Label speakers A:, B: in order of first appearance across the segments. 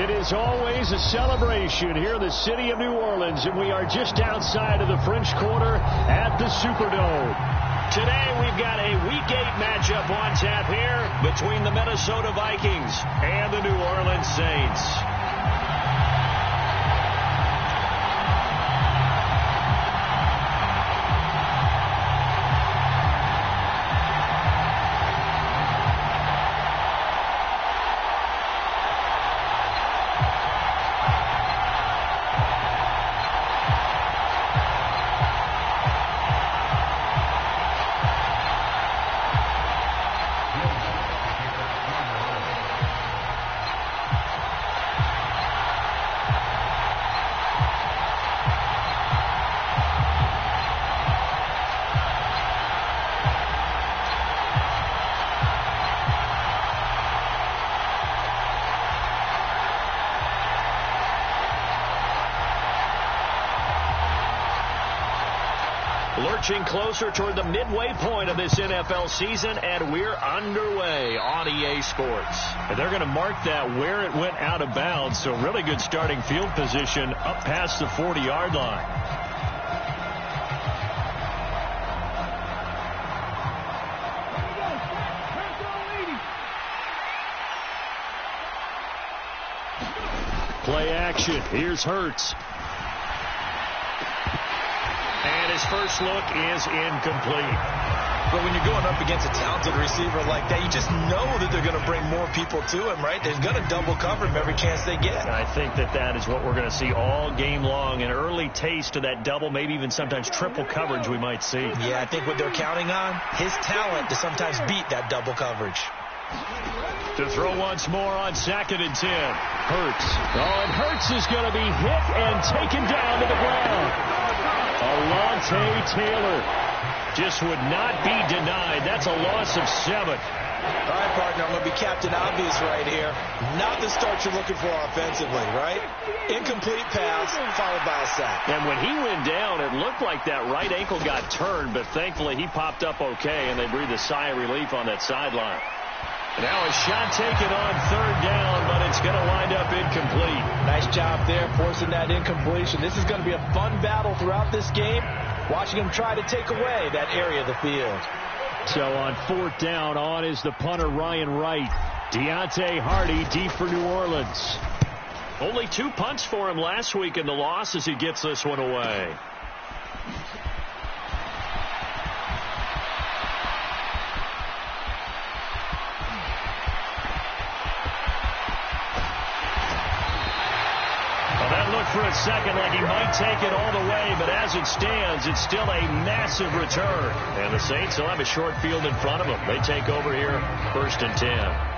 A: It is always a celebration here in the city of New Orleans, and we are just outside of the French Quarter at the Superdome. Today we've got a Week 8 matchup on tap here between the Minnesota Vikings and the New Orleans Saints. Lurching closer toward the midway point of this NFL season, and we're underway on EA Sports. And they're going to mark that where it went out of bounds, so really good starting field position up past the 40-yard line. Play action. Here's Hurts. And his first look is incomplete.
B: But when you're going up against a talented receiver like that, you just know that they're going to bring more people to him, right? They're going to double cover him every chance they get.
A: And I think that is what we're going to see all game long. An early taste of that double, maybe even sometimes triple coverage we might see.
B: Yeah, I think what they're counting on, his talent to sometimes beat that double coverage.
A: To throw once more on 2nd and 10. Hurts. Oh, and Hurts is going to be hit and taken down to the ground. Alontae Taylor just would not be denied. That's a loss of 7.
B: All right, partner, I'm going to be Captain Obvious right here. Not the start you're looking for offensively, right? Incomplete pass followed by a sack.
A: And when he went down, it looked like that right ankle got turned, but thankfully he popped up okay, and they breathed a sigh of relief on that sideline. Now a shot taken on 3rd down, but it's going to wind up incomplete.
B: Nice job there, forcing that incompletion. This is going to be a fun battle throughout this game, watching him try to take away that area of the field.
A: So on 4th down, on is the punter Ryan Wright. Deontay Hardy deep for New Orleans. Only 2 punts for him last week in the loss as he gets this one away. For a second like he might take it all the way, but as it stands, it's still a massive return. And the Saints will have a short field in front of them. They take over here 1st and 10.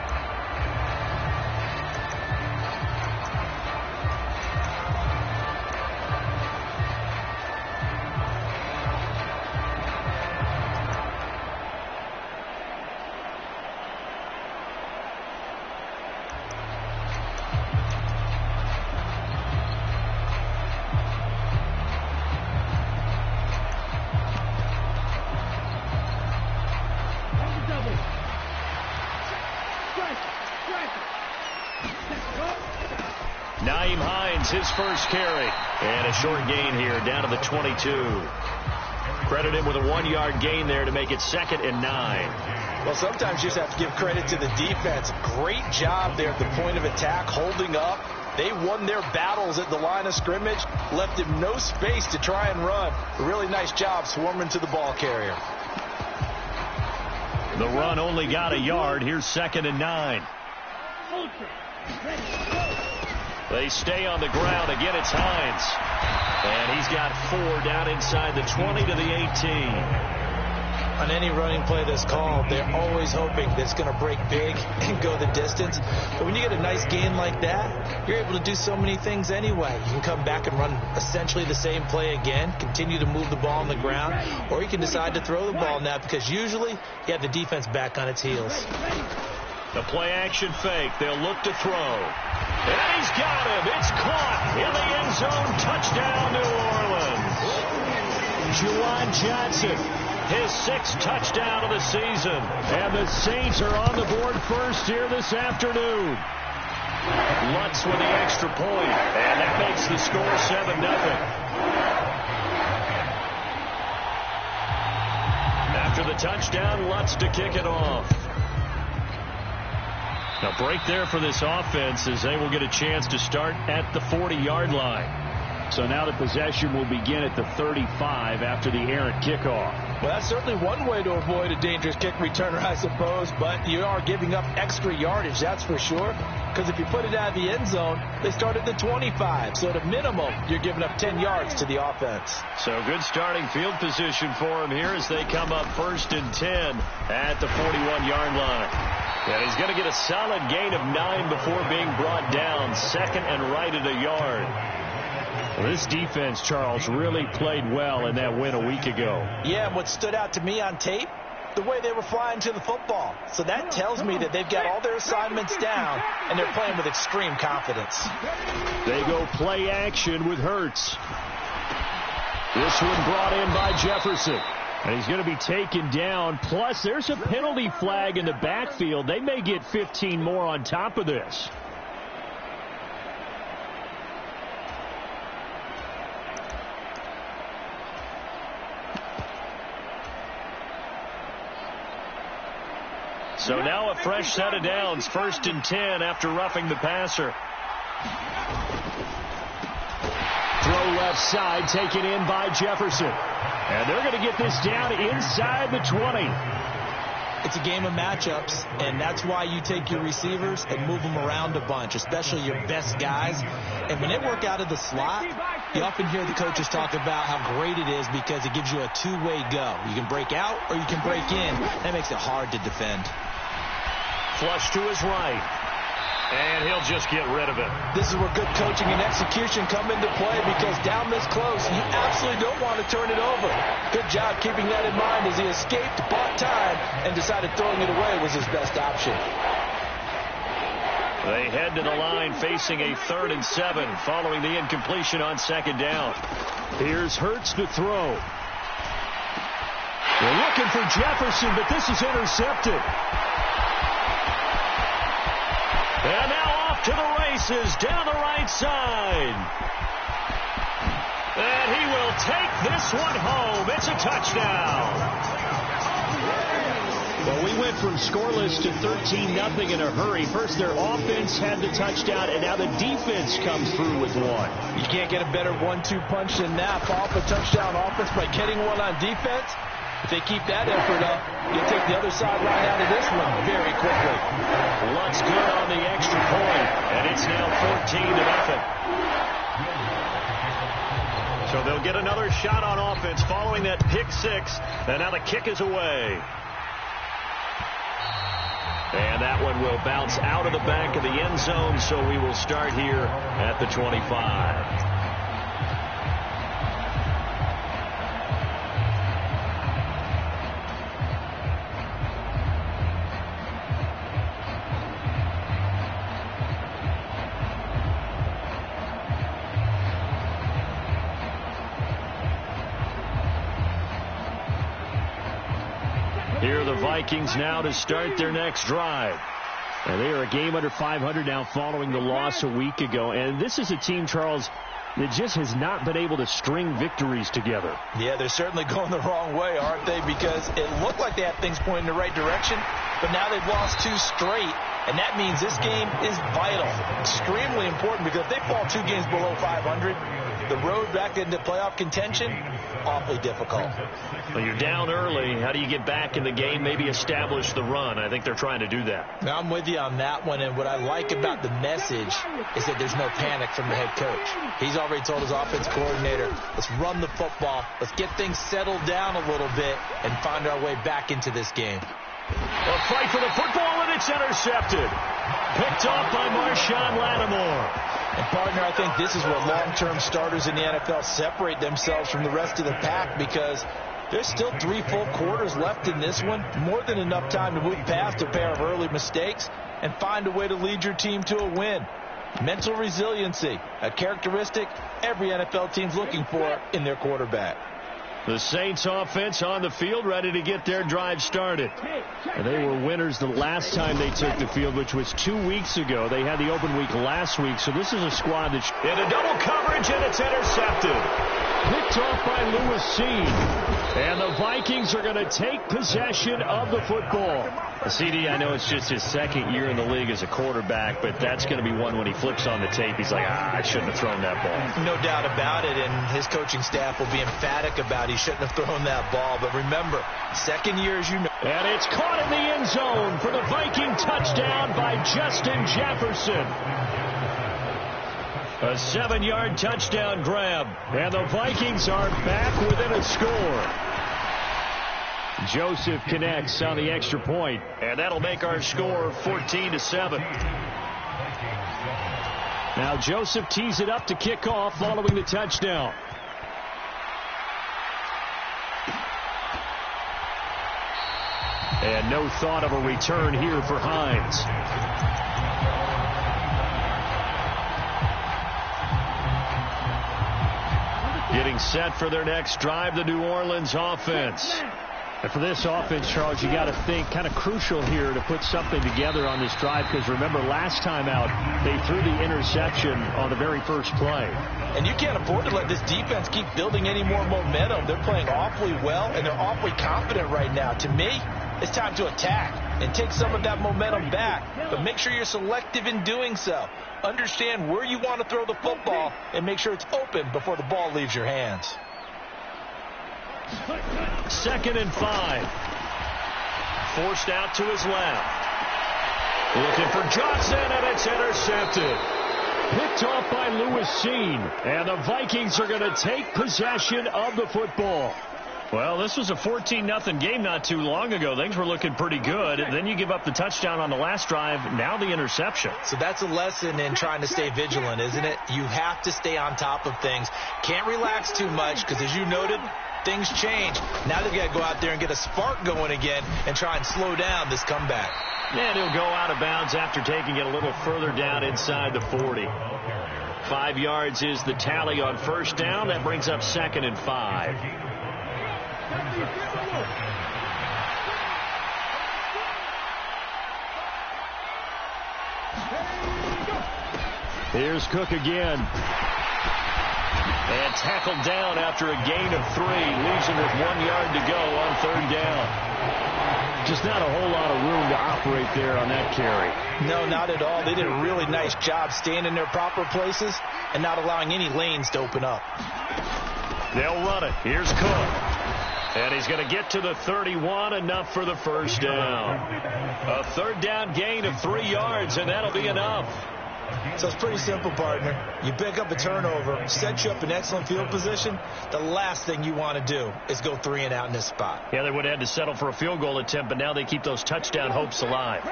A: His first carry. And a short gain here down to the 22. Credit him with a 1-yard gain there to make it 2nd and 9.
B: Well, sometimes you just have to give credit to the defense. Great job there at the point of attack, holding up. They won their battles at the line of scrimmage, left him no space to try and run. A really nice job swarming to the ball carrier.
A: The run only got a yard. Here's 2nd and 9. They stay on the ground. Again, it's Hines. And he's got 4 down inside the 20 to the 18.
B: On any running play that's called, they're always hoping that it's going to break big and go the distance. But when you get a nice gain like that, you're able to do so many things anyway. You can come back and run essentially the same play again, continue to move the ball on the ground, or you can decide to throw the ball now because usually you have the defense back on its heels.
A: The play action fake. They'll look to throw. And he's got him. It's caught in the end zone. Touchdown, New Orleans. Juwan Johnson, his 6th touchdown of the season. And the Saints are on the board first here this afternoon. Lutz with the extra point, and that makes the score 7-0. After the touchdown, Lutz to kick it off. Now, break there for this offense as they will get a chance to start at the 40-yard line. So now the possession will begin at the 35 after the errant kickoff.
B: Well, that's certainly one way to avoid a dangerous kick returner, I suppose, but you are giving up extra yardage, that's for sure, because if you put it out of the end zone, they start at the 25. So at a minimum, you're giving up 10 yards to the offense.
A: So good starting field position for him here as they come up 1st and 10 at the 41-yard line. And he's going to get a solid gain of 9 before being brought down. 2nd and right at a yard. Well, this defense, Charles, really played well in that win a week ago.
B: Yeah, and what stood out to me on tape, the way they were flying to the football. So that tells me that they've got all their assignments down, and they're playing with extreme confidence.
A: They go play action with Hurts. This one brought in by Jefferson. And he's going to be taken down. Plus, there's a penalty flag in the backfield. They may get 15 more on top of this. So now a fresh set of downs. 1st and 10 after roughing the passer. Throw left side, taken in by Jefferson. And they're going to get this down inside the 20.
B: It's a game of matchups, and that's why you take your receivers and move them around a bunch, especially your best guys. And when they work out of the slot, you often hear the coaches talk about how great it is because it gives you a two-way go. You can break out or you can break in. That makes it hard to defend.
A: Flush to his right. And he'll just get rid of it.
B: This is where good coaching and execution come into play because down this close, you absolutely don't want to turn it over. Good job keeping that in mind as he escaped, bought time, and decided throwing it away was his best option.
A: They head to the line facing a 3rd and 7 following the incompletion on 2nd down. Here's Hurts to throw. They're looking for Jefferson, but this is intercepted. And now off to the races down the right side. And he will take this one home. It's a touchdown. Well, we went from scoreless to 13-0 in a hurry. First, their offense had the touchdown, and now the defense comes through with one.
B: You can't get a better 1-2 punch than that. Follow up a touchdown offense by getting one on defense. If they keep that effort up, you'll take the other sideline out of this one very quickly.
A: Lutz good on the extra point, and it's now 14-0. So they'll get another shot on offense following that pick 6, and now the kick is away. And that one will bounce out of the back of the end zone, so we will start here at the 25. Here are the Vikings now to start their next drive. And they are a game under 500 now following the loss a week ago. And this is a team, Charles, that just has not been able to string victories together.
B: Yeah, they're certainly going the wrong way, aren't they? Because it looked like they had things pointing in the right direction, but now they've lost 2 straight. And that means this game is vital, extremely important, because if they fall 2 games below 500, the road back into playoff contention, awfully difficult.
A: Well, you're down early. How do you get back in the game, maybe establish the run? I think they're trying to do that.
B: Now, I'm with you on that one, and what I like about the message is that there's no panic from the head coach. He's already told his offense coordinator, let's run the football, let's get things settled down a little bit, and find our way back into this game.
A: A fight for the football, and it's intercepted. Picked off by Marshawn Lattimore.
B: And, partner, I think this is where long-term starters in the NFL separate themselves from the rest of the pack because there's still 3 full quarters left in this one. More than enough time to move past a pair of early mistakes and find a way to lead your team to a win. Mental resiliency, a characteristic every NFL team's looking for in their quarterback.
A: The Saints offense on the field, ready to get their drive started. And they were winners the last time they took the field, which was 2 weeks ago. They had the open week last week, so this is a squad that's in a double coverage, and it's intercepted. Picked off by Lewis Seen. And the Vikings are going to take possession of the football. CD, I know it's just his second year in the league as a quarterback, but that's going to be one when he flips on the tape. He's like, I shouldn't have thrown that ball.
B: No doubt about it, and his coaching staff will be emphatic about he shouldn't have thrown that ball. But remember, second year, as you know.
A: And it's caught in the end zone for the Viking touchdown by Justin Jefferson. A 7-yard touchdown grab, and the Vikings are back within a score. Joseph connects on the extra point, and that'll make our score 14-7. Now Joseph tees it up to kick off following the touchdown. And no thought of a return here for Hines. Getting set for their next drive, the New Orleans offense. And for this offense, Charles, you got to think kind of crucial here to put something together on this drive, because remember last time out they threw the interception on the very first play.
B: And you can't afford to let this defense keep building any more momentum. They're playing awfully well, and they're awfully confident right now. To me, it's time to attack and take some of that momentum back, but make sure you're selective in doing so. Understand where you want to throw the football and make sure it's open before the ball leaves your hands.
A: 2nd and 5. Forced out to his left. Looking for Johnson, and it's intercepted. Picked off by Lewis Seen, and the Vikings are going to take possession of the football. Well, this was a 14-0 game not too long ago. Things were looking pretty good. And then you give up the touchdown on the last drive. Now the interception.
B: So that's a lesson in trying to stay vigilant, isn't it? You have to stay on top of things. Can't relax too much because, as you noted, things change. Now they've got to go out there and get a spark going again and try and slow down this comeback.
A: And he'll go out of bounds after taking it a little further down inside the 40. 5 yards is the tally on first down. That brings up 2nd and 5. Here's Cook again. And tackled down after a gain of 3. Leaves him with 1 yard to go on 3rd down. Just not a whole lot of room to operate there on that carry.
B: No, not at all. They did a really nice job staying in their proper places and not allowing any lanes to open up.
A: They'll run it. Here's Cook. And he's going to get to the 31, enough for the first down. A 3rd down gain of 3 yards, and that'll be enough.
B: So it's pretty simple, partner. You pick up a turnover, set you up in excellent field position. The last thing you want to do is go 3 and out in this spot.
A: Yeah, they would have had to settle for a field goal attempt, but now they keep those touchdown hopes alive.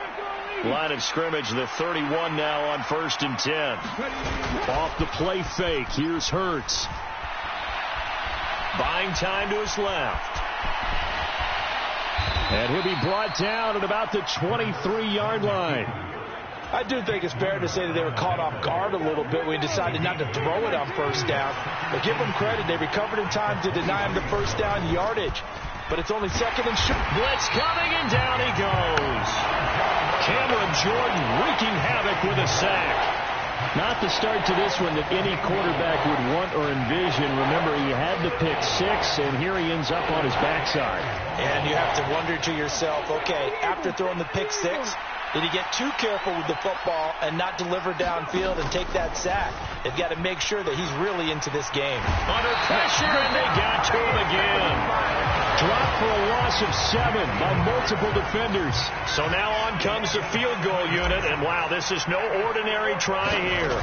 A: Line of scrimmage, the 31 now on 1st and 10. Off the play fake, here's Hurts. Buying time to his left. And he'll be brought down at about the 23-yard line.
B: I do think it's fair to say that they were caught off guard a little bit when we decided not to throw it on first down. But give them credit. They recovered in time to deny him the first down yardage. But it's only 2nd and short.
A: Blitz coming, and down he goes. Cameron Jordan wreaking havoc with a sack. Not the start to this one that any quarterback would want or envision. Remember, he had the pick 6, and here he ends up on his backside.
B: And you have to wonder to yourself, okay, after throwing the pick 6, did he get too careful with the football and not deliver downfield and take that sack? They've got to make sure that he's really into this game.
A: Under pressure, and they got to him again. Dropped for a loss of 7 by multiple defenders. So now on comes the field goal unit, and wow, this is no ordinary try here.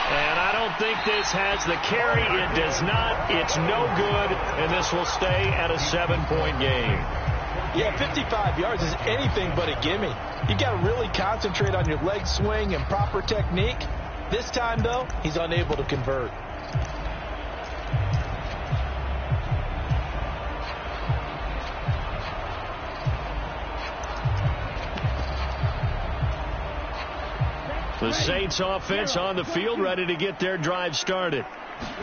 A: And I don't think this has the carry. It does not. It's no good, and this will stay at a 7-point game.
B: Yeah, 55 yards is anything but a gimme. You got to really concentrate on your leg swing and proper technique. This time, though, he's unable to convert.
A: The Saints offense on the field, ready to get their drive started.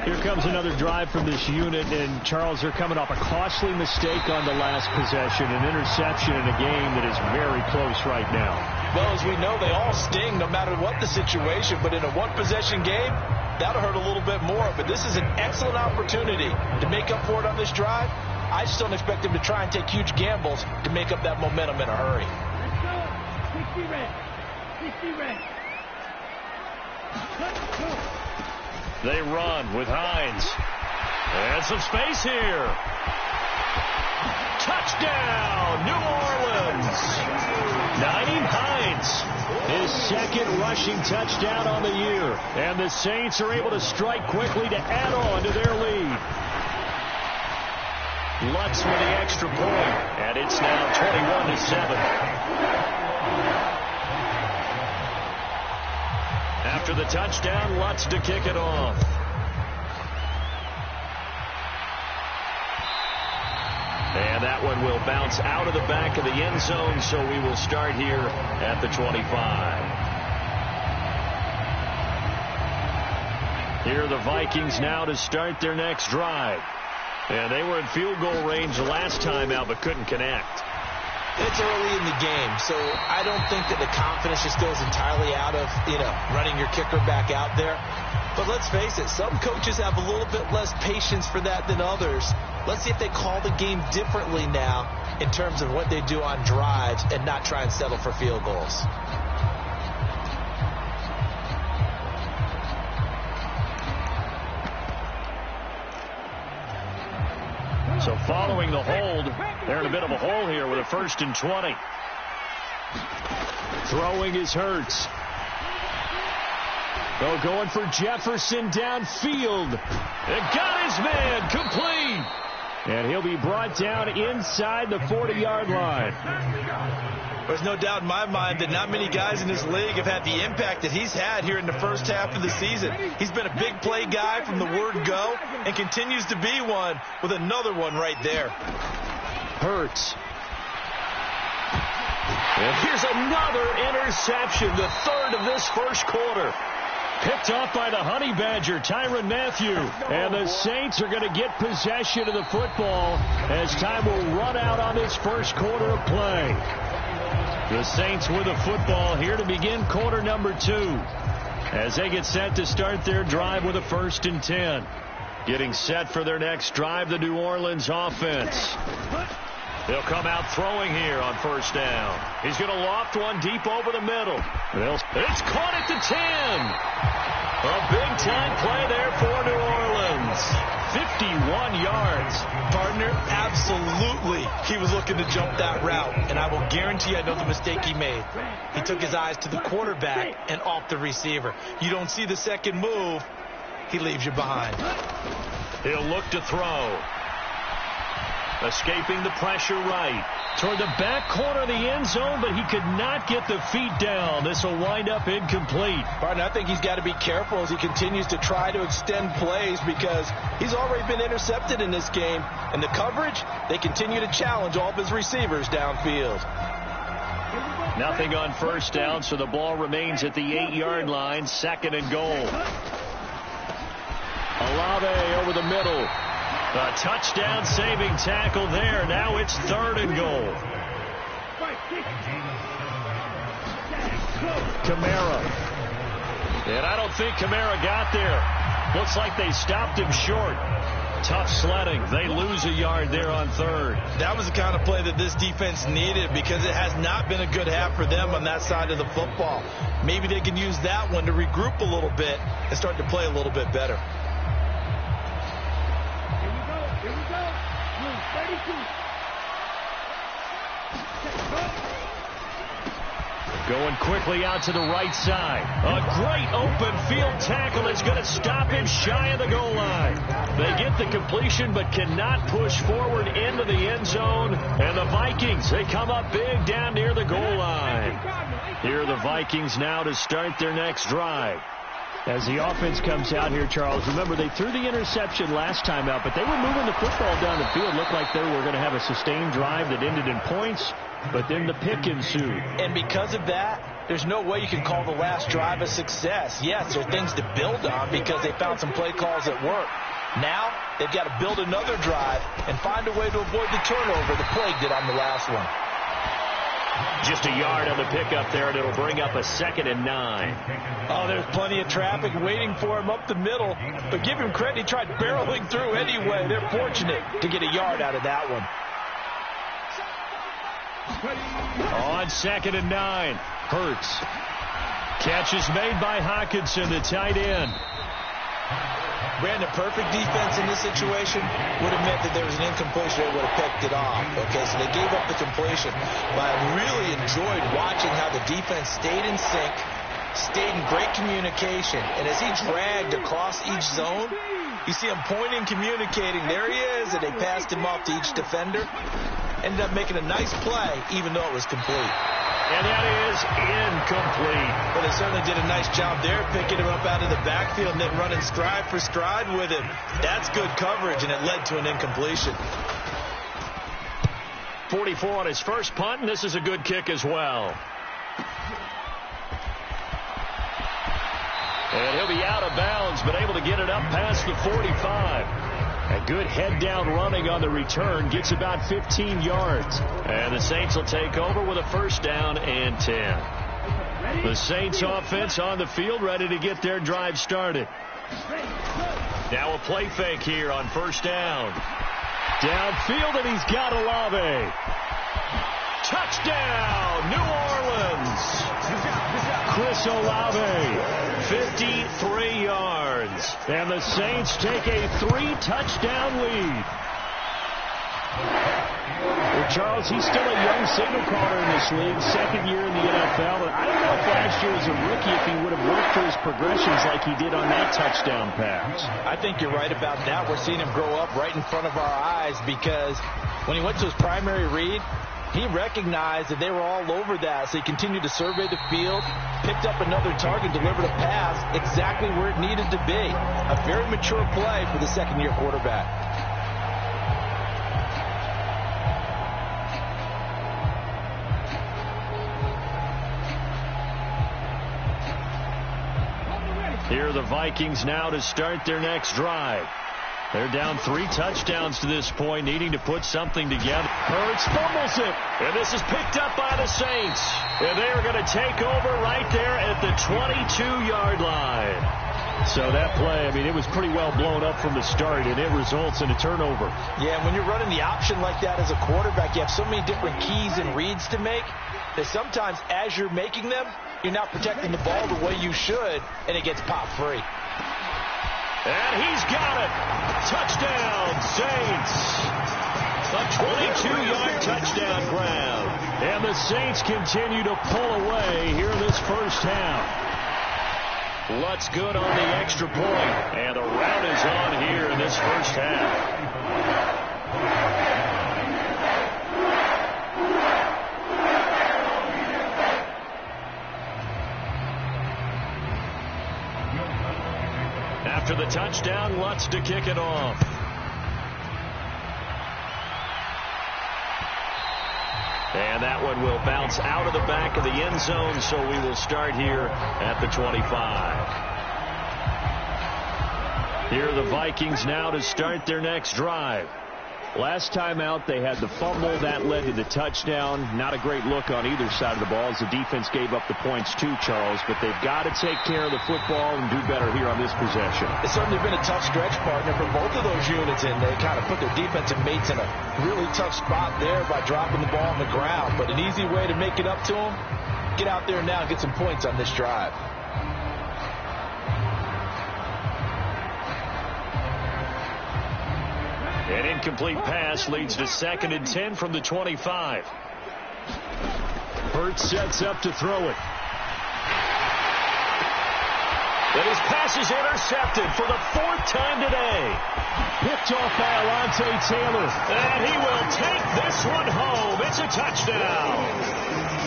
A: Here comes another drive from this unit, and Charles, they're coming off a costly mistake on the last possession, an interception in a game that is very close right now.
B: Well, as we know, they all sting no matter what the situation, but in a one-possession game, that'll hurt a little bit more. But this is an excellent opportunity to make up for it on this drive. I just don't expect them to try and take huge gambles to make up that momentum in a hurry.
C: Let's go. 60 red. 60 red. Let's go.
A: They run with Hines. And some space here. Touchdown, New Orleans. Nyheim Hines, his second rushing touchdown on the year. And the Saints are able to strike quickly to add on to their lead. Lutz with the extra point, and it's now 21-7. After the touchdown, Lutz to kick it off. And that one will bounce out of the back of the end zone, so we will start here at the 25. Here are the Vikings now to start their next drive. And they were in field goal range the last time out, but couldn't connect.
B: It's early in the game, so I don't think that the confidence just goes entirely out of, running your kicker back out there. But let's face it, some coaches have a little bit less patience for that than others. Let's see if they call the game differently now in terms of what they do on drives and not try and settle for field goals.
A: So following the hold, they're in a bit of a hole here with a 1st and 20. Throwing is Hurts. Oh, going for Jefferson downfield. It got his man complete. And he'll be brought down inside the 40-yard line.
B: There's no doubt in my mind that not many guys in this league have had the impact that he's had here in the first half of the season. He's been a big play guy from the word go and continues to be one with another one right there.
A: Hurts. And here's another interception, the third of this first quarter. Picked off by the Honey Badger, Tyrann Mathieu. And the Saints are going to get possession of the football as time will run out on this first quarter of play. The Saints with the football here to begin quarter number 2 as they get set to start their drive with a 1st and 10. Getting set for their next drive, the New Orleans offense. They'll come out throwing here on 1st down. He's going to loft one deep over the middle. It's caught at the 10. A big-time play there for New Orleans. 51 yards.
B: Partner, absolutely. He was looking to jump that route, and I will guarantee I know the mistake he made. He took his eyes to the quarterback and off the receiver. You don't see the second move, he leaves you behind.
A: He'll look to throw. Escaping the pressure right. Toward the back corner of the end zone, but he could not get the feet down. This will wind up incomplete.
B: Partner, I think he's got to be careful as he continues to try to extend plays because he's already been intercepted in this game. And the coverage, they continue to challenge all of his receivers downfield.
A: Nothing on 1st down, so the ball remains at the 8-yard line. 2nd and goal. Olave over the middle. A touchdown saving tackle there. Now it's 3rd and goal. Kamara. And I don't think Kamara got there. Looks like they stopped him short. Tough sledding. They lose a yard there on 3rd.
B: That was the kind of play that this defense needed because it has not been a good half for them on that side of the football. Maybe they can use that one to regroup a little bit and start to play a little bit better.
C: Here we go. Move 32.
A: Going quickly out to the right side. A great open field tackle that's going to stop him shy of the goal line. They get the completion but cannot push forward into the end zone. And the Vikings, they come up big down near the goal line. Here are the Vikings now to start their next drive. As the offense comes out here, Charles, remember they threw the interception last time out, but they were moving the football down the field. Looked like they were going to have a sustained drive that ended in points, but then the pick ensued.
B: And because of that, there's no way you can call the last drive a success. Yes, there are things to build on because they found some play calls that work. Now, they've got to build another drive and find a way to avoid the turnover the Plague did on the last one.
A: Just a yard on the pickup there, and it'll bring up a 2nd and 9.
B: Oh, there's plenty of traffic waiting for him up the middle. But give him credit, he tried barreling through anyway. They're fortunate to get a yard out of that one.
A: On 2nd and 9, Hurts. Catch is made by Hockenson, the tight end.
B: Brandon, perfect defense in this situation would have meant that there was an incompletion. They would have picked it off. Okay, so they gave up the completion. But I really enjoyed watching how the defense stayed in sync, stayed in great communication. And as he dragged across each zone, you see him pointing, communicating. There he is, and they passed him off to each defender. Ended up making a nice play, even though it was complete.
A: And that is incomplete.
B: But they certainly did a nice job there, picking him up out of the backfield and then running stride for stride with him. That's good coverage, and it led to an incompletion.
A: 44 on his first punt, and this is a good kick as well. And he'll be out of bounds, but able to get it up past the 45. A good head-down running on the return. Gets about 15 yards. And the Saints will take over with a 1st down and 10. The Saints offense on the field, ready to get their drive started. Now a play fake here on 1st down. Downfield, and he's got Olave. Touchdown, New Orleans. Chris Olave, 53 yards. And the Saints take a 3-touchdown lead. Well, Charles, he's still a young signal caller in this league, 2nd year in the NFL. But I don't know if last year as a rookie if he would have worked for his progressions like he did on that touchdown pass.
B: I think you're right about that. We're seeing him grow up right in front of our eyes because when he went to his primary read, he recognized that they were all over that, so he continued to survey the field, picked up another target, delivered a pass exactly where it needed to be. A very mature play for the 2nd-year quarterback.
A: Here are the Vikings now to start their next drive. They're down 3 touchdowns to this point, needing to put something together. Hurts fumbles it, and this is picked up by the Saints. And they are going to take over right there at the 22-yard line. So that play, I mean, it was pretty well blown up from the start, and it results in a turnover.
B: Yeah, and when you're running the option like that as a quarterback, you have so many different keys and reads to make that sometimes as you're making them, you're not protecting the ball the way you should, and it gets popped free.
A: And he's got it. Touchdown, Saints. A 22-yard touchdown grab. And the Saints continue to pull away here in this first half. Lutz good on the extra point. And the rout is on here in this first half. After the touchdown, Lutz to kick it off. And that one will bounce out of the back of the end zone, so we will start here at the 25. Here are the Vikings now to start their next drive. Last time out, they had the fumble. That led to the touchdown. Not a great look on either side of the ball as the defense gave up the points too, Charles. But they've got to take care of the football and do better here on this possession.
B: It's certainly been a tough stretch, partner, for both of those units, and they kind of put their defensive mates in a really tough spot there by dropping the ball on the ground. But an easy way to make it up to them, get out there now and get some points on this drive.
A: An incomplete pass leads to 2nd and 10 from the 25. Hurts sets up to throw it. And his pass is intercepted for the 4th time today. Picked off by Alontae Taylor. And he will take this one home. It's a touchdown.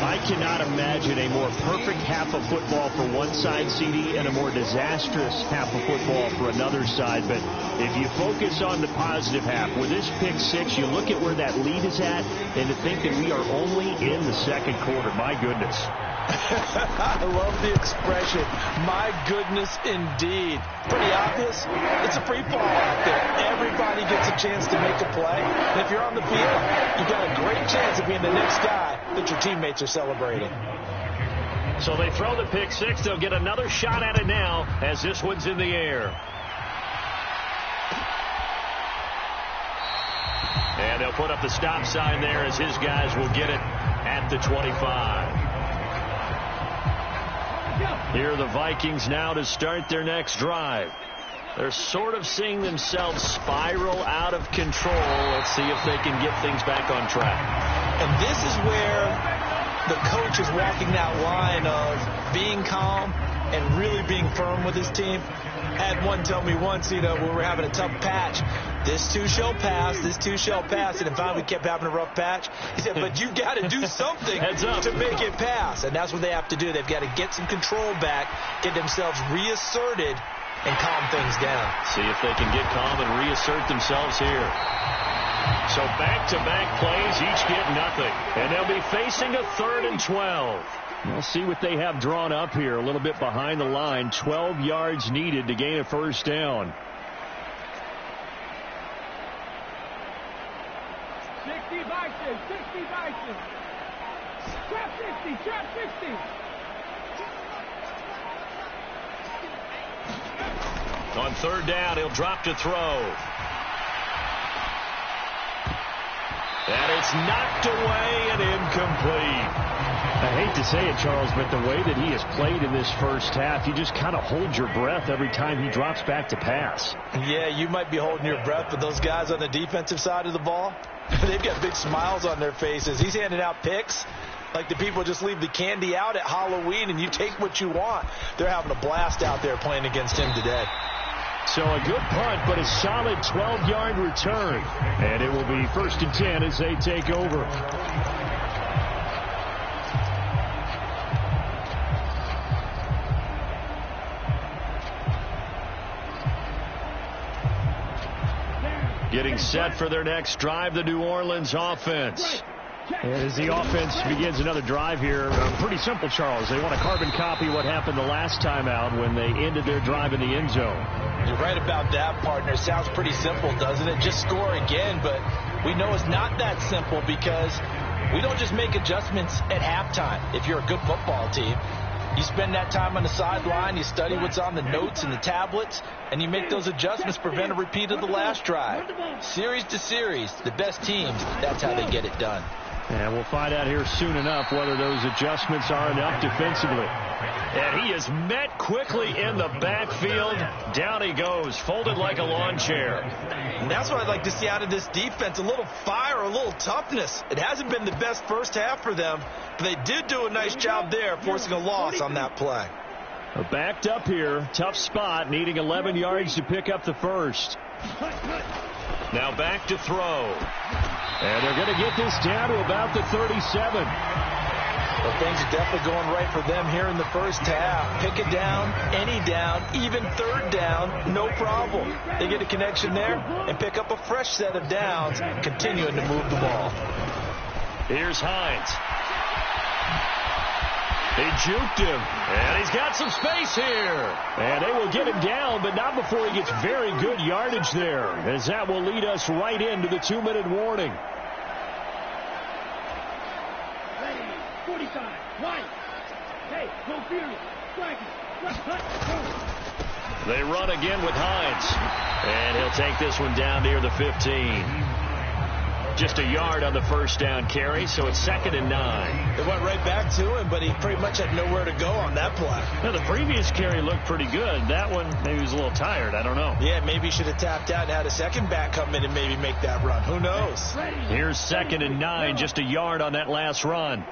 A: I cannot imagine a more perfect half of football for one side, CD, and a more disastrous half of football for another side. But if you focus on the positive half, with this pick six, you look at where that lead is at, and to think that we are only in the second quarter. My goodness.
B: I love the expression. My goodness, indeed. Pretty obvious. It's a free fall out there. Everybody gets a chance to make a play. And if you're on the field, you've got a great chance of being the next guy that your teammates are celebrating.
A: So they throw the pick six. They'll get another shot at it now as this one's in the air. And they'll put up the stop sign there as his guys will get it at the 25. Here are the Vikings now to start their next drive. They're sort of seeing themselves spiral out of control. Let's see if they can get things back on track.
B: And this is where the coach is walking that line of being calm and really being firm with his team. I had one tell me once, when we were having a tough patch, this too shall pass, this too shall pass. And finally we kept having a rough patch. He said, but you got to do something to make it pass. And that's what they have to do. They've got to get some control back, get themselves reasserted, and calm things down.
A: See if they can get calm and reassert themselves here. So back-to-back plays, each get nothing. And they'll be facing a 3rd and 12. We'll see what they have drawn up here. A little bit behind the line. 12 yards needed to gain a first down.
C: 60 Vikings, 60 Vikings. Trap 60, trap 60.
A: On 3rd down, he'll drop to throw. And it's knocked away and incomplete. I hate to say it, Charles, but the way that he has played in this first half, you just kind of hold your breath every time he drops back to pass.
B: Yeah, you might be holding your breath, but those guys on the defensive side of the ball, they've got big smiles on their faces. He's handing out picks like the people just leave the candy out at Halloween and you take what you want. They're having a blast out there playing against him today.
A: So a good punt, but a solid 12-yard return. And it will be 1st and 10 as they take over. Getting set for their next drive, the New Orleans offense. As the offense begins another drive here, pretty simple, Charles. They want to carbon copy what happened the last time out when they ended their drive in the end zone.
B: You're right about that, partner. Sounds pretty simple, doesn't it? Just score again, but we know it's not that simple because we don't just make adjustments at halftime. If you're a good football team, you spend that time on the sideline, you study what's on the notes and the tablets, and you make those adjustments, prevent a repeat of the last drive. Series to series, the best teams, that's how they get it done.
A: And we'll find out here soon enough whether those adjustments are enough defensively. And he is met quickly in the backfield. Down he goes, folded like a lawn chair.
B: And that's what I'd like to see out of this defense, a little fire, a little toughness. It hasn't been the best first half for them, but they did do a nice job there, forcing a loss on that play.
A: Backed up here, tough spot, needing 11 yards to pick up the first. Now back to throw. And they're going to get this down to about the 37.
B: Well, things are definitely going right for them here in the first half. Pick it down, any down, even 3rd down, no problem. They get a connection there and pick up a fresh set of downs, continuing to move the ball.
A: Here's Hines. They juked him, and he's got some space here. And they will get him down, but not before he gets very good yardage there, as that will lead us right into the 2-minute warning.
C: Ready, 45, right. Hey, go furious.
A: They run again with Hines, and he'll take this one down near the 15. Just a yard on the first down carry, so it's 2nd and 9.
B: They went right back to him, but he pretty much had nowhere to go on that play.
A: Now, the previous carry looked pretty good. That one, maybe he was a little tired. I don't know.
B: Yeah, maybe he should have tapped out and had a second back come in and maybe make that run. Who knows?
A: Here's 2nd and 9, just a yard on that last run.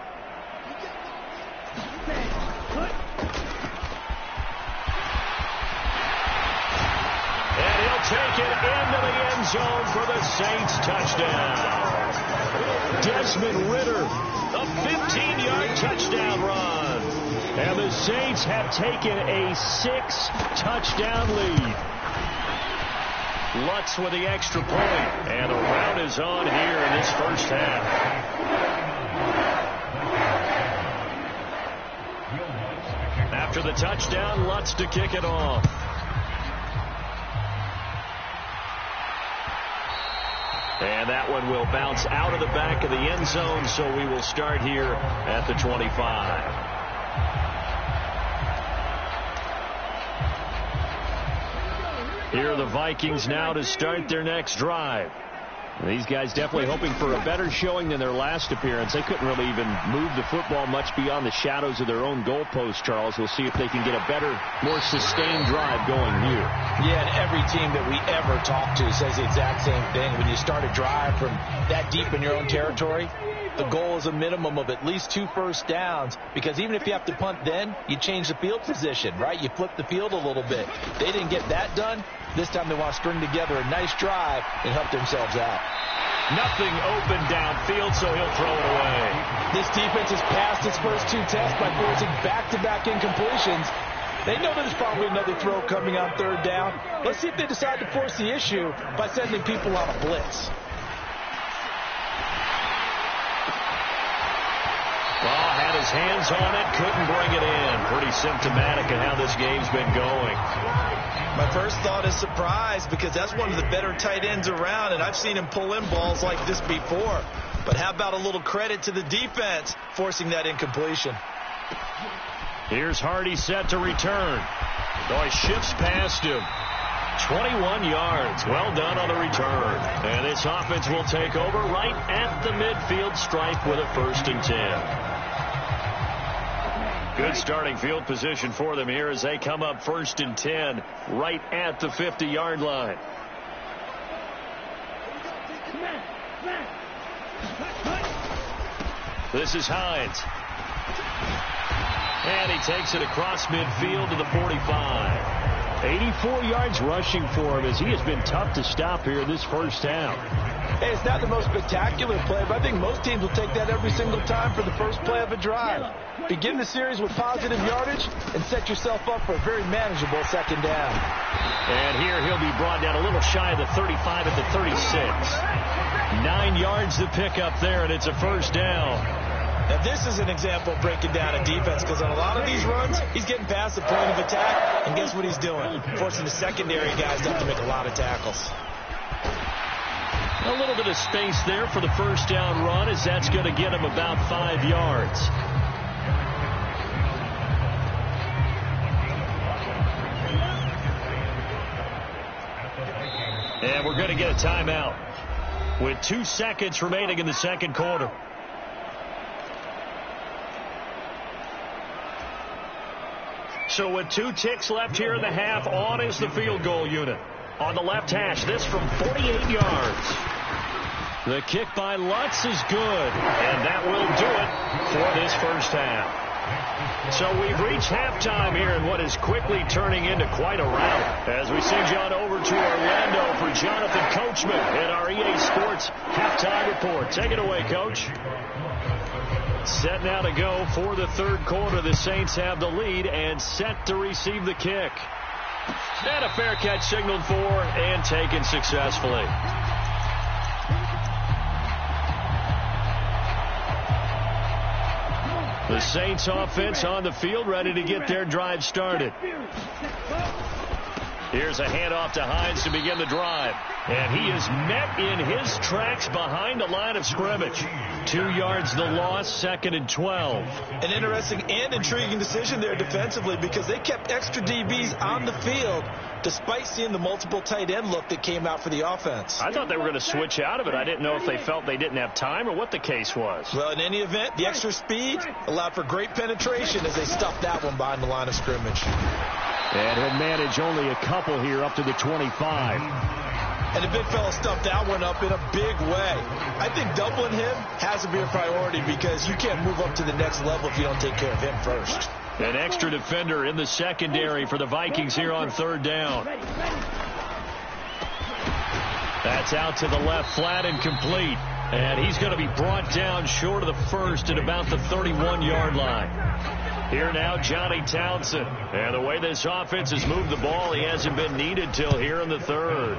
A: And he'll take it into the end zone for the Saints touchdown. Desmond Ridder A 15-yard touchdown run. And the Saints have taken a 6-touchdown lead. Lutz with the extra point. And the rout is on here in this first half. After the touchdown, Lutz to kick it off. And that one will bounce out of the back of the end zone, so we will start here at the 25. Here are the Vikings now to start their next drive. These guys definitely hoping for a better showing than their last appearance. They couldn't really even move the football much beyond the shadows of their own goalpost, Charles. We'll see if they can get a better, more sustained drive going here.
B: Yeah, and every team that we ever talk to says the exact same thing. When you start a drive from that deep in your own territory, the goal is a minimum of at least 2 first downs, because even if you have to punt then, you change the field position, right? You flip the field a little bit. They didn't get that done. This time they want to string together a nice drive and help themselves out.
A: Nothing open downfield, so he'll throw it away.
B: This defense has passed its first 2 tests by forcing back-to-back incompletions. They know there's probably another throw coming on 3rd down. Let's see if they decide to force the issue by sending people on a blitz.
A: Ball had his hands on it, couldn't bring it in. Pretty symptomatic of how this game's been going.
B: My first thought is surprise, because that's one of the better tight ends around, and I've seen him pull in balls like this before. But how about a little credit to the defense forcing that incompletion?
A: Here's Hardy set to return. Oh, he shifts past him. 21 yards. Well done on the return. And this offense will take over right at the midfield stripe with a 1st and 10. Good starting field position for them here as they come up 1st and 10 right at the 50-yard line. This is Hines. And he takes it across midfield to the 45. 84 yards rushing for him as he has been tough to stop here in this first half.
B: Hey, it's not the most spectacular play, but I think most teams will take that every single time for the first play of a drive. Begin the series with positive yardage and set yourself up for a very manageable 2nd down.
A: And here he'll be brought down a little shy of the 35 at the 36. 9 yards to pick up there, and it's a 1st down.
B: Now, this is an example of breaking down a defense, because on a lot of these runs, he's getting past the point of attack, and guess what he's doing? Forcing the secondary guys to have to make a lot of tackles.
A: A little bit of space there for the 1st down run, as that's going to get him about 5 yards. And we're going to get a timeout with 2 seconds remaining in the 2nd quarter. So with 2 ticks left here in the half, on is the field goal unit. On the left hash, this from 48 yards. The kick by Lutz is good, and that will do it for this first half. So we've reached halftime here in what is quickly turning into quite a rout. As we send you on over to Orlando for Jonathan Coachman in our EA Sports Halftime Report. Take it away, Coach. Set now to go for the 3rd quarter. The Saints have the lead and set to receive the kick. And a fair catch signaled for and taken successfully. The Saints offense on the field, ready to get their drive started. Here's a handoff to Hines to begin the drive. And he is met in his tracks behind the line of scrimmage. 2 yards the loss, 2nd and 12.
B: An interesting and intriguing decision there defensively, because they kept extra DBs on the field despite seeing the multiple tight end look that came out for the offense.
A: I thought they were going to switch out of it. I didn't know if they felt they didn't have time or what the case was.
B: Well, in any event, the extra speed allowed for great penetration as they stuffed that one behind the line of scrimmage.
A: And he'll manage only a couple here up to the 25.
B: And the big fella stuffed that one up in a big way. I think doubling him has to be a priority, because you can't move up to the next level if you don't take care of him first.
A: An extra defender in the secondary for the Vikings here on 3rd down. That's out to the left, flat and complete. And he's going to be brought down short of the first at about the 31-yard line. Here now, Johnny Townsend. And the way this offense has moved the ball, he hasn't been needed till here in the third.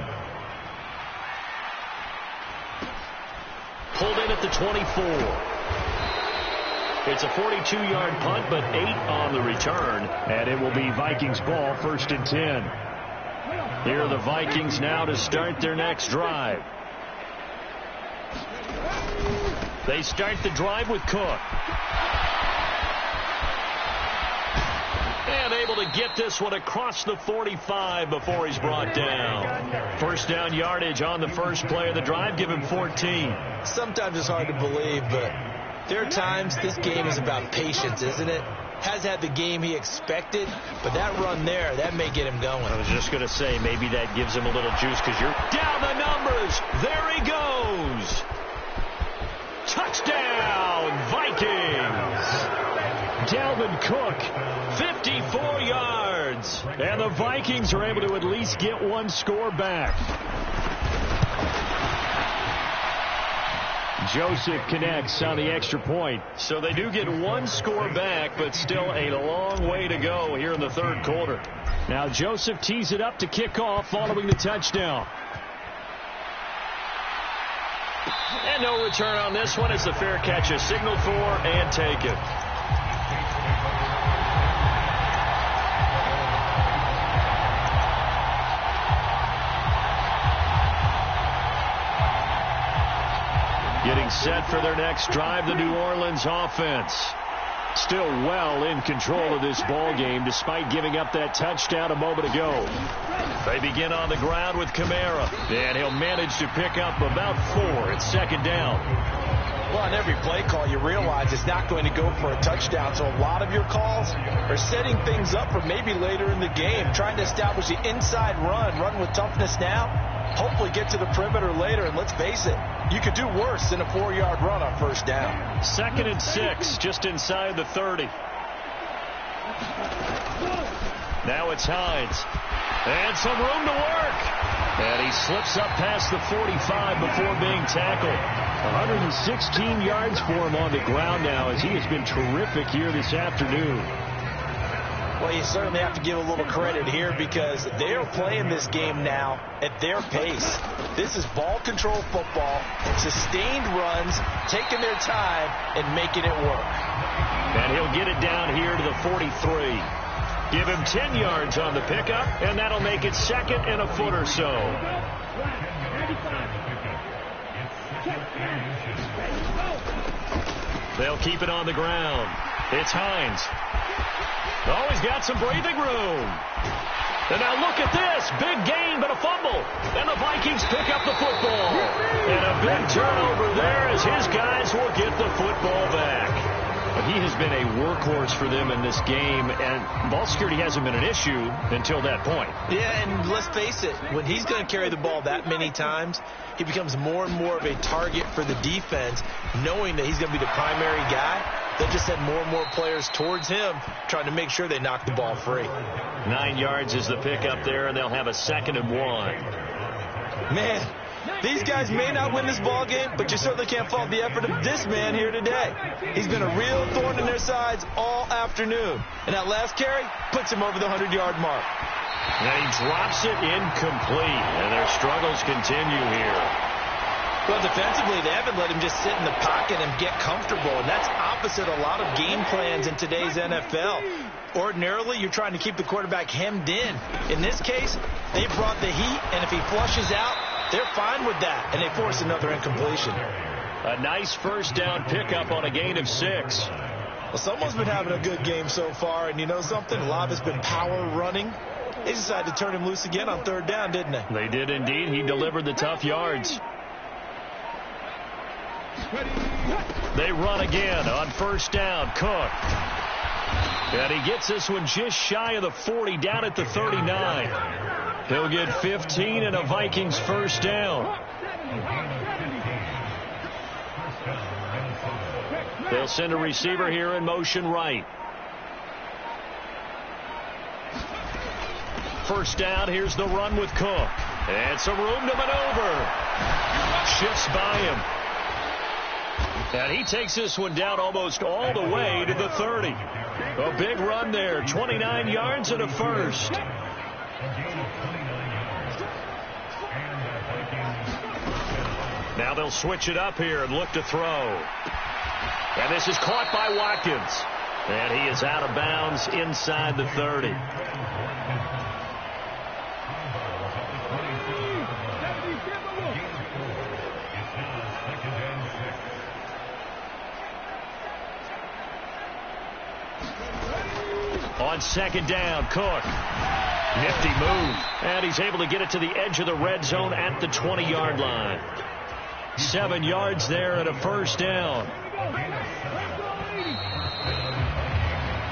A: Pulled in at the 24. It's a 42-yard punt, but 8 on the return. And it will be Vikings ball, 1st and 10. Here are the Vikings now to start their next drive. They start the drive with Cook. And able to get this one across the 45 before he's brought down. First down yardage on the first play of the drive. Give him 14.
B: Sometimes it's hard to believe, but there are times this game is about patience, isn't it? Has had the game he expected, but that run there, that may get him going.
A: I was just going to say, maybe that gives him a little juice because you're down the numbers. There he goes. Touchdown, Vikings. Dalvin Cook, 54 yards. And the Vikings are able to at least get one score back. Joseph connects on the extra point. So they do get one score back, but still a long way to go here in the third quarter. Now Joseph tees it up to kick off following the touchdown. And no return on this one as the fair catch is signaled for and taken. Getting set for their next drive, the New Orleans offense. Still well in control of this ball game despite giving up that touchdown a moment ago. They begin on the ground with Kamara, and he'll manage to pick up about 4 at second down.
B: Well, on every play call, you realize it's not going to go for a touchdown, so a lot of your calls are setting things up for maybe later in the game, trying to establish the inside run with toughness now, hopefully get to the perimeter later, and let's face it, you could do worse than a 4-yard run on first down.
A: 2nd and 6, just inside the 30. Now it's Hines. And some room to work. And he slips up past the 45 before being tackled. 116 yards for him on the ground now as he has been terrific here this afternoon.
B: Well, you certainly have to give a little credit here because they are playing this game now at their pace. This is ball control football, sustained runs, taking their time, and making it work.
A: And he'll get it down here to the 43. Give him 10 yards on the pickup, and that'll make it 2nd and a foot or so. They'll keep it on the ground. It's Hines. Oh, he's got some breathing room. And now look at this. Big gain, but a fumble. And the Vikings pick up the football. And a big turnover there as his guys will get the football back. But he has been a workhorse for them in this game, and ball security hasn't been an issue until that point.
B: Yeah, and let's face it, when he's going to carry the ball that many times, he becomes more and more of a target for the defense, knowing that he's going to be the primary guy. They'll just send more and more players towards him, trying to make sure they knock the ball free.
A: 9 yards is the pickup there, and they'll have a 2nd and 1.
B: Man, these guys may not win this ball game, but you certainly can't fault the effort of this man here today. He's been a real thorn in their sides all afternoon. And that last carry puts him over the 100-yard mark.
A: And he drops it incomplete, and their struggles continue here.
B: Well, defensively, they haven't let him just sit in the pocket and get comfortable, and that's opposite a lot of game plans in today's NFL. Ordinarily, you're trying to keep the quarterback hemmed in. In this case, they brought the heat, and if he flushes out, they're fine with that, and they force another incompletion.
A: A nice first down pickup on a gain of 6.
B: Well, someone's been having a good game so far, and you know something? A lot has been power running. They decided to turn him loose again on 3rd down, didn't they?
A: They did indeed. He delivered the tough yards. They run again on 1st down. Cook. And he gets this one just shy of the 40, down at the 39. He'll get 15 and a Vikings first down. They'll send a receiver here in motion right. First down, here's the run with Cook. And some room to maneuver. Shifts by him. And he takes this one down almost all the way to the 30. A big run there, 29 yards and a first. Now they'll switch it up here and look to throw. And this is caught by Watkins. And he is out of bounds inside the 30. On second down, Cook. Nifty move. And he's able to get it to the edge of the red zone at the 20-yard line. 7 yards there and a first down.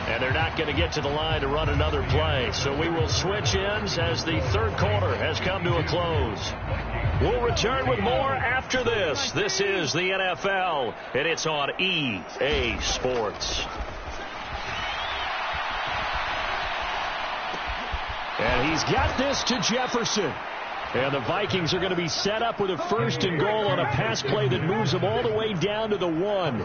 A: And they're not going to get to the line to run another play. So we will switch ends as the third quarter has come to a close. We'll return with more after this. This is the NFL, and it's on EA Sports. And he's got this to Jefferson. And the Vikings are going to be set up with a first and goal on a pass play that moves them all the way down to the 1.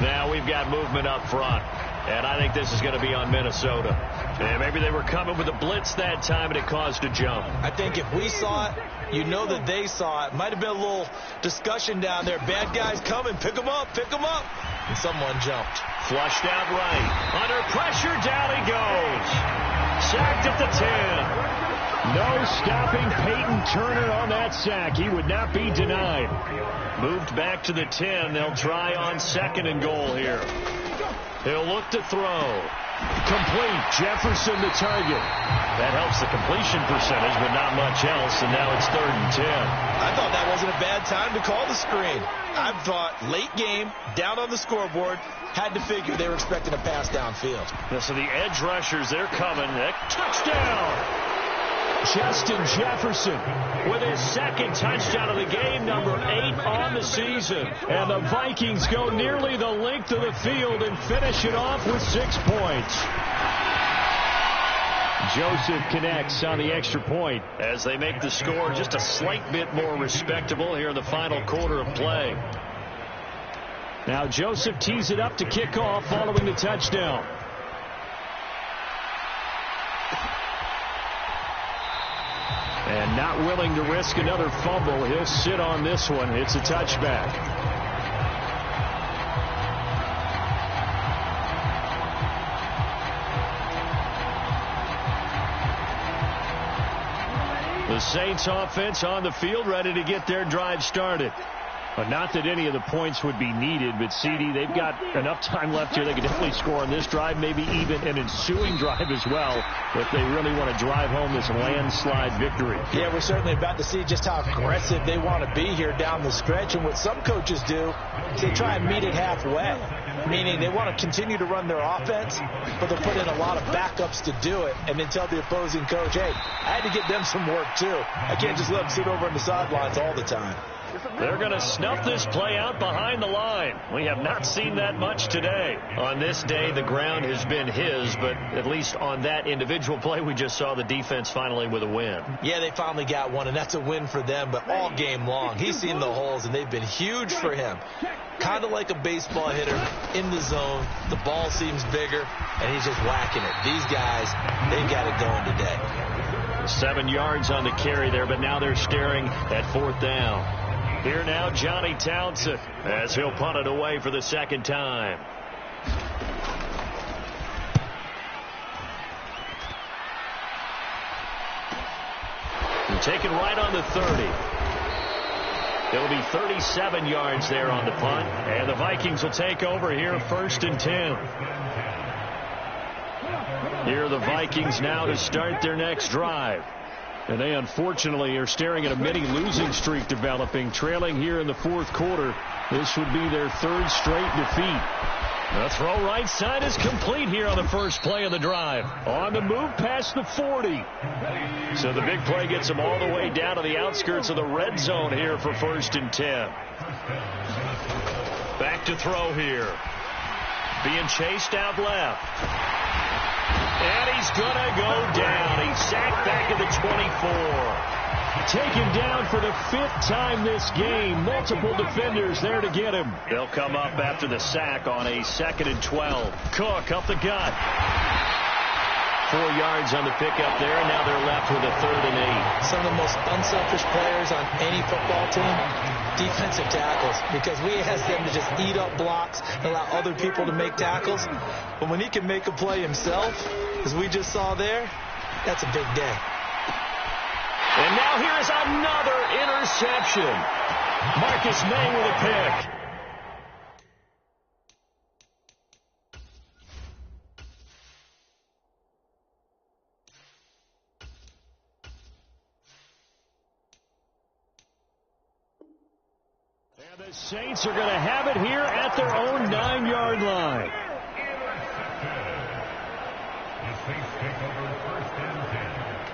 A: Now we've got movement up front. And I think this is going to be on Minnesota. And maybe they were coming with a blitz that time and it caused a jump.
B: I think if we saw it, you know that they saw it. Might have been a little discussion down there. Bad guys coming. Pick them up. Pick them up. And someone jumped.
A: Flushed out right. Under pressure, down he goes. Sacked at the 10. No stopping Peyton Turner on that sack. He would not be denied. Moved back to the 10. They'll try on second and goal here. He'll look to throw. Complete. Jefferson the target. That helps the completion percentage, but not much else. And now it's 3rd and 10.
B: I thought that wasn't a bad time to call the screen. I thought late game, down on the scoreboard, had to figure they were expecting a pass downfield.
A: So the edge rushers, they're coming. Touchdown! Justin Jefferson with his second touchdown of the game, number 8 on the season. And the Vikings go nearly the length of the field and finish it off with 6 points. Joseph connects on the extra point as they make the score just a slight bit more respectable here in the final quarter of play. Now Joseph tees it up to kick off following the touchdown. And not willing to risk another fumble. He'll sit on this one. It's a touchback. The Saints offense on the field, ready to get their drive started. But not that any of the points would be needed, but CD, they've got enough time left here. They can definitely score on this drive, maybe even an ensuing drive as well, if they really want to drive home this landslide victory.
B: Yeah, we're certainly about to see just how aggressive they want to be here down the stretch. And what some coaches do is they try and meet it halfway, meaning they want to continue to run their offense, but they'll put in a lot of backups to do it, and then tell the opposing coach, hey, I had to get them some work too. I can't just let them sit over on the sidelines all the time.
A: They're going to snuff this play out behind the line. We have not seen that much today. On this day, the ground has been his, but at least on that individual play, we just saw the defense finally with a win.
B: Yeah, they finally got one, and that's a win for them, but all game long, he's seen the holes, and they've been huge for him. Kind of like a baseball hitter in the zone. The ball seems bigger, and he's just whacking it. These guys, they've got it going today.
A: 7 yards on the carry there, but now they're staring at 4th down. Here now, Johnny Townsend, as he'll punt it away for the second time. And taken right on the 30. It'll be 37 yards there on the punt, and the Vikings will take over here, 1st and 10. Here are the Vikings now to start their next drive. And they unfortunately are staring at a mini losing streak developing, trailing here in the 4th quarter. This would be their 3rd straight defeat. The throw right side is complete here on the first play of the drive. On the move past the 40. So the big play gets them all the way down to the outskirts of the red zone here for 1st and 10. Back to throw here. Being chased out left. And he's going to go down. He's sacked back at the 24. Taken down for the 5th time this game. Multiple defenders there to get him. They'll come up after the sack on a 2nd and 12. Cook up the gut. 4 yards on the pickup there, and now they're left with a 3rd and 8.
B: Some of the most unselfish players on any football team, defensive tackles, because we ask them to just eat up blocks and allow other people to make tackles. But when he can make a play himself, as we just saw there, that's a big day.
A: And now here's another interception. Marcus May with a pick. And the Saints are going to have it here at their own 9-yard line.
D: The Saints take over 1st and 10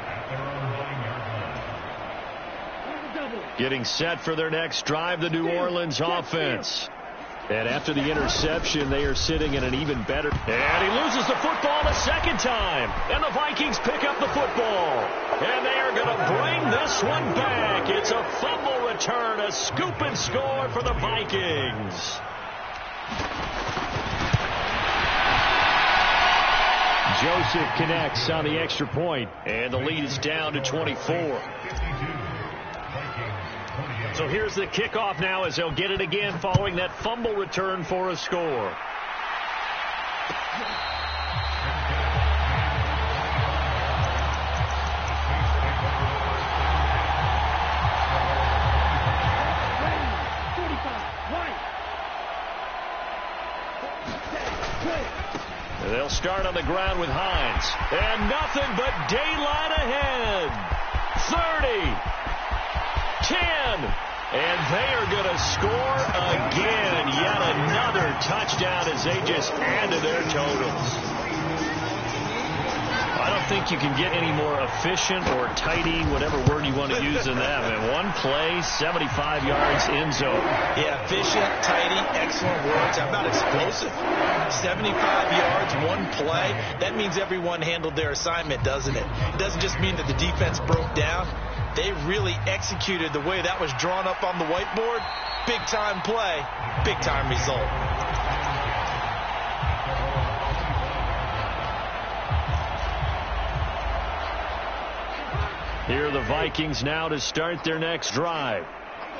D: at their own 9-yard line.
A: Getting set for their next drive, the New Orleans offense. And after the interception, they are sitting in an even better. And he loses the football a 2nd time. And the Vikings pick up the football. And they are going to bring this one back. It's a fumble return, a scoop and score for the Vikings. Joseph connects on the extra point. And the lead is down to 24. So here's the kickoff now as they'll get it again following that fumble return for a score. They'll start on the ground with Hines. And nothing but daylight ahead. 30. 10. And they are going to score again. Yet another touchdown as they just add to their totals. I don't think you can get any more efficient or tidy, whatever word you want to use in that. And one play, 75 yards in zone.
B: Yeah, efficient, tidy, excellent words. How about explosive? 75 yards, one play. That means everyone handled their assignment, doesn't it? It doesn't just mean that the defense broke down. They really executed the way that was drawn up on the whiteboard. Big-time play, big-time result.
A: Here are the Vikings now to start their next drive.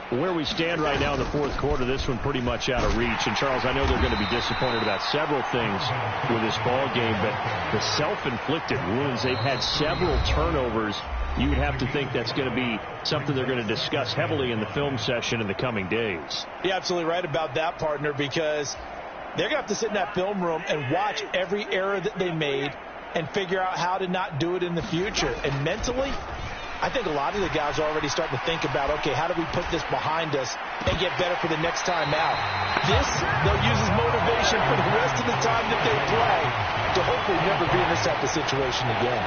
A: Where we stand right now in the 4th quarter, this one pretty much out of reach. And, Charles, I know they're going to be disappointed about several things with this ball game, but the self-inflicted wounds, they've had several turnovers. You would have to think that's going to be something they're going to discuss heavily in the film session in the coming days.
B: You're absolutely right about that, partner, because they're going to have to sit in that film room and watch every error that they made and figure out how to not do it in the future. And mentally, I think a lot of the guys are already starting to think about, okay, how do we put this behind us and get better for the next time out? This, they'll use as motivation for the rest of the time that they play to hopefully never be in this type of situation again.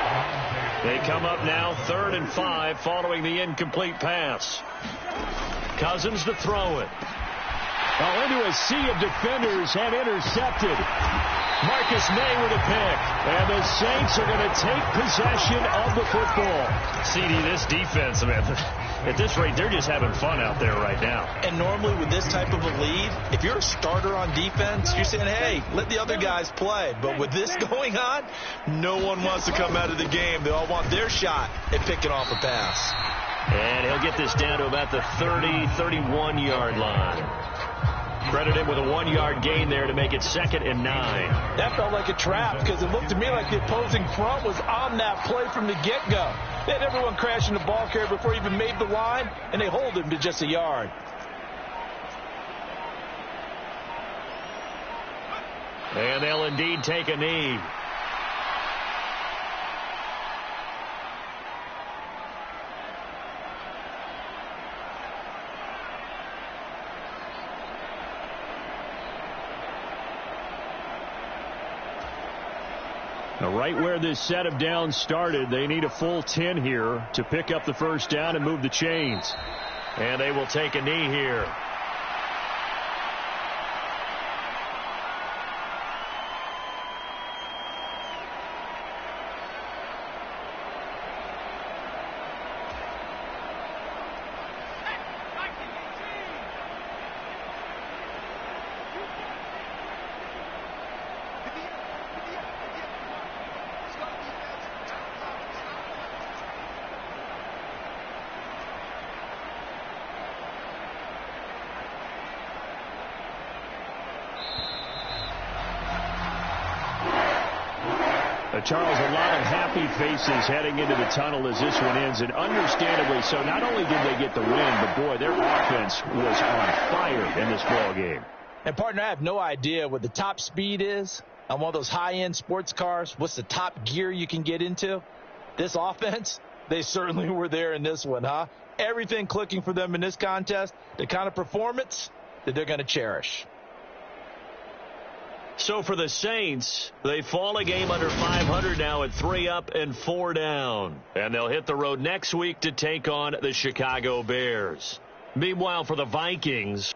A: They come up now 3rd and 5 following the incomplete pass. Cousins to throw it. Oh, into a sea of defenders have intercepted. Marcus May with a pick. And the Saints are going to take possession of the football. CD, this defense, man, at this rate, they're just having fun out there right now.
B: And normally with this type of a lead, if you're a starter on defense, you're saying, hey, let the other guys play. But with this going on, no one wants to come out of the game. They all want their shot at picking off a pass.
A: And he'll get this down to about the 30, 31-yard line. Credit him with a 1-yard gain there to make it 2nd and 9.
B: That felt like a trap because it looked to me like the opposing front was on that play from the get-go. They had everyone crashing the ball carrier before he even made the line, and they hold him to just a yard.
A: And they'll indeed take a knee. Now, right where this set of downs started, they need a full 10 here to pick up the first down and move the chains. And they will take a knee here. Charles, a lot of happy faces heading into the tunnel as this one ends, and understandably so. Not only did they get the win, but, boy, their offense was on fire in this ball game.
B: And, partner, I have no idea what the top speed is on one of those high-end sports cars. What's the top gear you can get into? This offense, they certainly were there in this one, huh? Everything clicking for them in this contest, the kind of performance that they're going to cherish.
A: So for the Saints, they fall a game under 500 now at 3 up and 4 down. And they'll hit the road next week to take on the Chicago Bears. Meanwhile, for the Vikings,